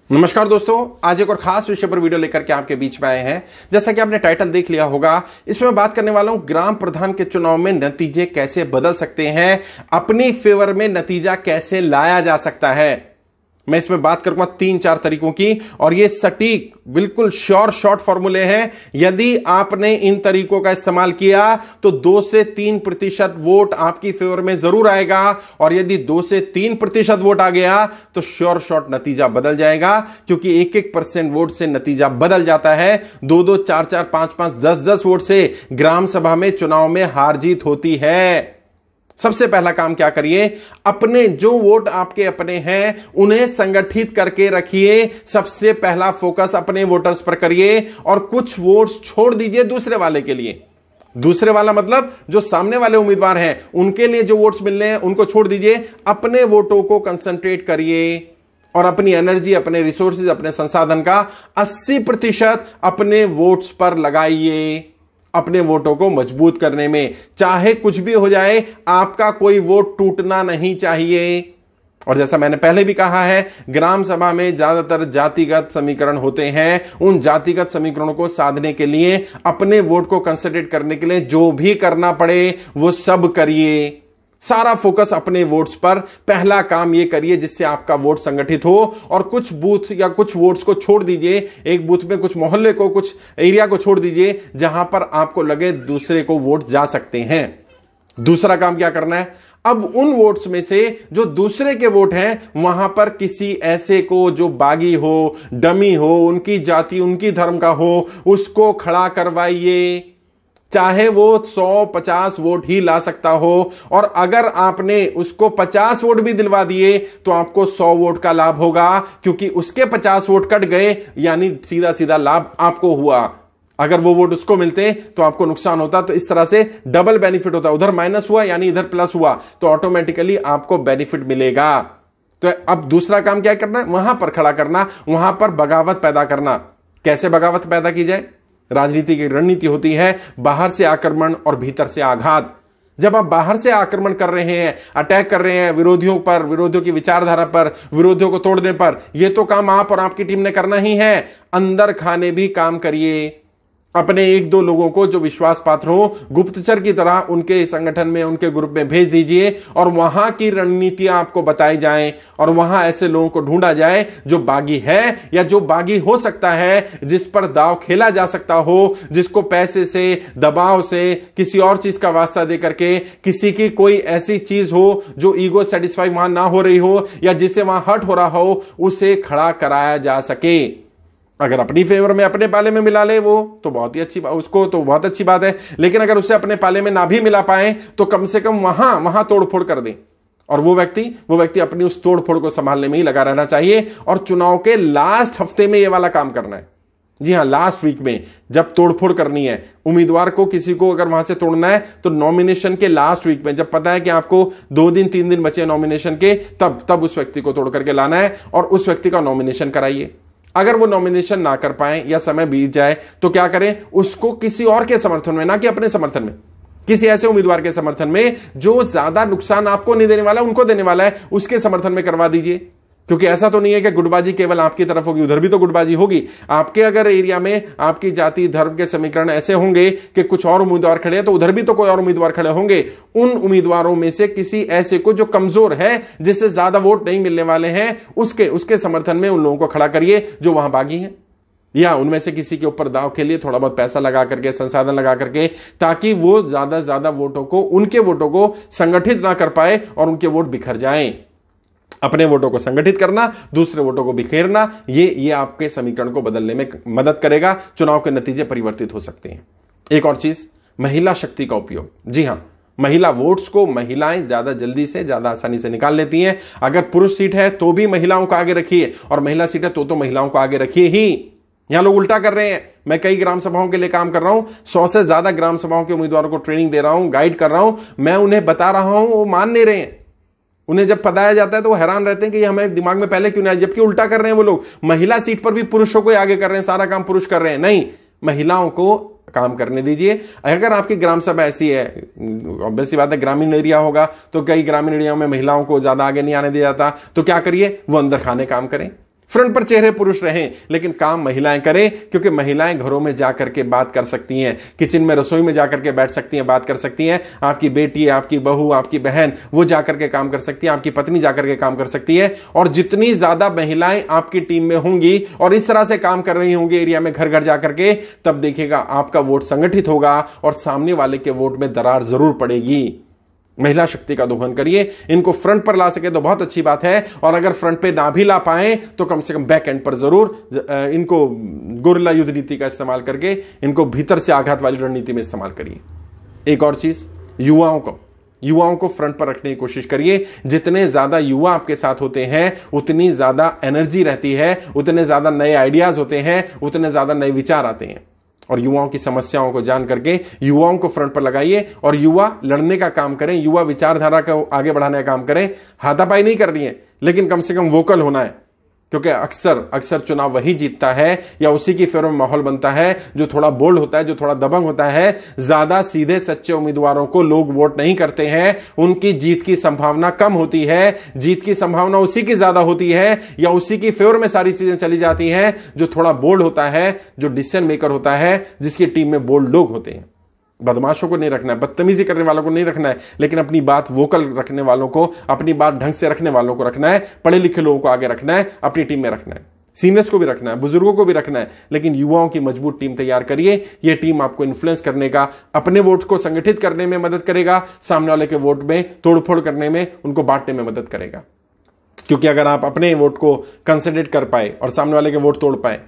नमस्कार दोस्तों, आज एक और खास विषय पर वीडियो लेकर के आपके बीच में आए हैं। जैसा कि आपने टाइटल देख लिया होगा, इसमें बात करने वाला हूं ग्राम प्रधान के चुनाव में नतीजे कैसे बदल सकते हैं, अपनी फेवर में नतीजा कैसे लाया जा सकता है। मैं इसमें बात करूंगा 3-4 तरीकों की, और ये सटीक बिल्कुल श्योर शॉर्ट फॉर्मूले हैं। यदि आपने इन तरीकों का इस्तेमाल किया तो 2 से 3% वोट आपकी फेवर में जरूर आएगा, और यदि 2 से 3% वोट आ गया तो श्योर शॉर्ट नतीजा बदल जाएगा, क्योंकि 1-1% वोट से नतीजा बदल जाता है। 2-2, 4-4, 5-5, 10-10 वोट से ग्राम सभा में चुनाव में हार जीत होती है। सबसे पहला काम क्या करिए, अपने जो वोट आपके अपने हैं उन्हें संगठित करके रखिए। सबसे पहला फोकस अपने वोटर्स पर करिए, और कुछ वोट्स छोड़ दीजिए दूसरे वाले के लिए। दूसरे वाला मतलब जो सामने वाले उम्मीदवार हैं उनके लिए जो वोट्स मिलने हैं उनको छोड़ दीजिए। अपने वोटों को कंसंट्रेट करिए और अपनी एनर्जी, अपने रिसोर्सेज, अपने संसाधन का 80% अपने वोट्स पर लगाइए, अपने वोटों को मजबूत करने में। चाहे कुछ भी हो जाए, आपका कोई वोट टूटना नहीं चाहिए। और जैसा मैंने पहले भी कहा है, ग्राम सभा में ज्यादातर जातिगत समीकरण होते हैं। उन जातिगत समीकरणों को साधने के लिए, अपने वोट को कंसंट्रेट करने के लिए जो भी करना पड़े वो सब करिए। सारा फोकस अपने वोट्स पर। पहला काम यह करिए जिससे आपका वोट संगठित हो, और कुछ बूथ या कुछ वोट्स को छोड़ दीजिए। एक बूथ में कुछ मोहल्ले को, कुछ एरिया को छोड़ दीजिए जहां पर आपको लगे दूसरे को वोट जा सकते हैं। दूसरा काम क्या करना है, अब उन वोट्स में से जो दूसरे के वोट हैं वहां पर किसी ऐसे को जो बागी हो, डमी हो, उनकी जाति, उनकी धर्म का हो, उसको खड़ा करवाइए। चाहे वो 100-50 वोट ही ला सकता हो, और अगर आपने उसको 50 वोट भी दिलवा दिए तो आपको 100 वोट का लाभ होगा, क्योंकि उसके 50 वोट कट गए, यानी सीधा सीधा लाभ आपको हुआ। अगर वो वोट उसको मिलते तो आपको नुकसान होता। तो इस तरह से डबल बेनिफिट होता। उधर माइनस हुआ यानी इधर प्लस हुआ, तो ऑटोमेटिकली आपको बेनिफिट मिलेगा। तो अब दूसरा काम क्या करना है, वहां पर खड़ा करना, वहां पर बगावत पैदा करना। कैसे बगावत पैदा की जाए? राजनीति की रणनीति होती है बाहर से आक्रमण और भीतर से आघात। जब आप बाहर से आक्रमण कर रहे हैं, अटैक कर रहे हैं विरोधियों पर, विरोधियों की विचारधारा पर, विरोधियों को तोड़ने पर, यह तो काम आप और आपकी टीम ने करना ही है। अंदर खाने भी काम करिए। अपने 1-2 लोगों को जो विश्वास पात्र हो, गुप्तचर की तरह उनके संगठन में, उनके ग्रुप में भेज दीजिए, और वहां की रणनीतियां आपको बताई जाएं, और वहां ऐसे लोगों को ढूंढा जाए जो बागी है या जो बागी हो सकता है, जिस पर दांव खेला जा सकता हो, जिसको पैसे से, दबाव से, किसी और चीज का वास्ता दे करके, किसी की कोई ऐसी चीज हो जो ईगो सेटिस्फाई वहां ना हो रही हो, या जिससे वहां हर्ट हो रहा हो, उसे खड़ा कराया जा सके। अगर अपनी फेवर में, अपने पाले में मिला ले वो तो बहुत ही अच्छी बात, उसको तो बहुत अच्छी बात है। लेकिन अगर उसे अपने पाले में ना भी मिला पाए तो कम से कम वहां तोड़फोड़ कर दें, और वो व्यक्ति अपनी उस तोड़फोड़ को संभालने में ही लगा रहना चाहिए। और चुनाव के लास्ट हफ्ते में ये वाला काम करना है। जी हां, लास्ट वीक में जब तोड़फोड़ करनी है उम्मीदवार को, किसी को अगर वहां से तोड़ना है तो नॉमिनेशन के लास्ट वीक में, जब पता है कि आपको 2 दिन 3 दिन बचे नॉमिनेशन के, तब उस व्यक्ति को तोड़ करके लाना है और उस व्यक्ति का नॉमिनेशन कराइए। अगर वो नॉमिनेशन ना कर पाए या समय बीत जाए तो क्या करें, उसको किसी और के समर्थन में, ना कि अपने समर्थन में, किसी ऐसे उम्मीदवार के समर्थन में जो ज्यादा नुकसान आपको नहीं देने वाला, उनको देने वाला है, उसके समर्थन में करवा दीजिए। क्योंकि ऐसा तो नहीं है कि गुटबाजी केवल आपकी तरफ होगी, उधर भी तो गुटबाजी होगी। आपके अगर एरिया में आपकी जाति धर्म के समीकरण ऐसे होंगे कि कुछ और उम्मीदवार खड़े हैं, तो उधर भी तो कोई और उम्मीदवार खड़े होंगे। उन उम्मीदवारों में से किसी ऐसे को जो कमजोर है, जिससे ज्यादा वोट नहीं मिलने वाले हैं, उसके समर्थन में उन लोगों को खड़ा करिए जो वहां बागी हैं, या उनमें से किसी के ऊपर दांव के लिए थोड़ा बहुत पैसा लगा करके, संसाधन लगा करके, ताकि वो ज्यादा वोटों को, उनके वोटों को संगठित ना कर पाए और उनके वोट बिखर जाएं। अपने वोटों को संगठित करना, दूसरे वोटों को बिखेरना, ये आपके समीकरण को बदलने में मदद करेगा। चुनाव के नतीजे परिवर्तित हो सकते हैं। एक और चीज, महिला शक्ति का उपयोग। जी हां, महिला वोट्स को महिलाएं ज्यादा जल्दी से, ज्यादा आसानी से निकाल लेती हैं। अगर पुरुष सीट है तो भी महिलाओं को आगे रखिए, और महिला सीट है तो महिलाओं को आगे रखिए ही। यहां लोग उल्टा कर रहे हैं। मैं कई ग्राम सभाओं के लिए काम कर रहा हूं, 100 से ज्यादा ग्राम सभाओं के उम्मीदवारों को ट्रेनिंग दे रहा हूं, गाइड कर रहा हूं। मैं उन्हें बता रहा हूं, वो मान नहीं रहे हैं। उन्हें जब बताया जाता है तो वो हैरान रहते हैं कि हमें दिमाग में पहले क्यों नहीं आया, जबकि उल्टा कर रहे हैं वो लोग। महिला सीट पर भी पुरुषों को आगे कर रहे हैं, सारा काम पुरुष कर रहे हैं। नहीं, महिलाओं को काम करने दीजिए। अगर आपकी ग्राम सभा ऐसी है, ऑब्वियस सी बात है ग्रामीण एरिया होगा, तो कई ग्रामीण एरिया में महिलाओं को ज्यादा आगे नहीं आने दिया जाता, तो क्या करिए, वो अंदर खाने काम करें। फ्रंट पर चेहरे पुरुष रहें, लेकिन काम महिलाएं करें, क्योंकि महिलाएं घरों में जाकर के बात कर सकती हैं, किचन में रसोई में जाकर के बैठ सकती हैं, बात कर सकती हैं। आपकी बेटी, आपकी बहू, आपकी बहन वो जाकर के काम कर सकती है, आपकी पत्नी जाकर के काम कर सकती है। और जितनी ज्यादा महिलाएं आपकी टीम में होंगी और इस तरह से काम कर रही होंगी एरिया में, घर घर जाकर के, तब देखिएगा आपका वोट संगठित होगा और सामने वाले के वोट में दरार जरूर पड़ेगी। महिला शक्ति का दोहन करिए, इनको फ्रंट पर ला सके तो बहुत अच्छी बात है, और अगर फ्रंट पे ना भी ला पाए तो कम से कम बैक एंड पर जरूर इनको गोरिल्ला युद्ध नीति का इस्तेमाल करके इनको भीतर से आघात वाली रणनीति में इस्तेमाल करिए। एक और चीज, युवाओं को फ्रंट पर रखने की कोशिश करिए। जितने ज्यादा युवा आपके साथ होते हैं उतनी ज्यादा एनर्जी रहती है, उतने ज्यादा नए आइडियाज होते हैं, उतने ज्यादा नए विचार आते हैं। और युवाओं की समस्याओं को जान करके युवाओं को फ्रंट पर लगाइए और युवा लड़ने का काम करें, युवा विचारधारा को आगे बढ़ाने का काम करें। हाथापाई नहीं करनी है, लेकिन कम से कम वोकल होना है, क्योंकि अक्सर चुनाव वही जीतता है या उसी की फेवर में माहौल बनता है जो थोड़ा बोल्ड होता है, जो थोड़ा दबंग होता है। ज्यादा सीधे सच्चे उम्मीदवारों को लोग वोट नहीं करते हैं, उनकी जीत की संभावना कम होती है। जीत की संभावना उसी की ज्यादा होती है या उसी की फेवर में सारी चीजें चली जाती हैं जो थोड़ा बोल्ड होता है, जो डिसीजन मेकर होता है, जिसकी टीम में बोल्ड लोग होते हैं। बदमाशों को नहीं रखना है, बदतमीजी करने वालों को नहीं रखना है, लेकिन अपनी बात वोकल रखने वालों को, अपनी बात ढंग से रखने वालों को रखना है। पढ़े लिखे लोगों को आगे रखना है, अपनी टीम में रखना है, सीनियर्स को भी रखना है, बुजुर्गों को भी रखना है, लेकिन युवाओं की मजबूत टीम तैयार करिए। यह टीम आपको इन्फ्लुएंस करने का, अपने वोट को संगठित करने में मदद करेगा, सामने वाले के वोट में तोड़फोड़ करने में, उनको बांटने में मदद करेगा। क्योंकि अगर आप अपने वोट को कंसंट्रेट कर पाए और सामने वाले के वोट तोड़ पाए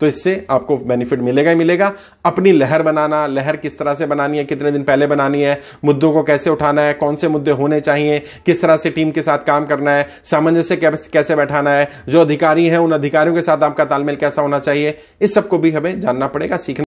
तो इससे आपको बेनिफिट मिलेगा ही मिलेगा। अपनी लहर बनाना, लहर किस तरह से बनानी है, कितने दिन पहले बनानी है, मुद्दों को कैसे उठाना है, कौन से मुद्दे होने चाहिए, किस तरह से टीम के साथ काम करना है, सामंजस्य कैसे बैठाना है, जो अधिकारी हैं उन अधिकारियों के साथ आपका तालमेल कैसा होना चाहिए, इस सबको भी हमें जानना पड़ेगा, सीखना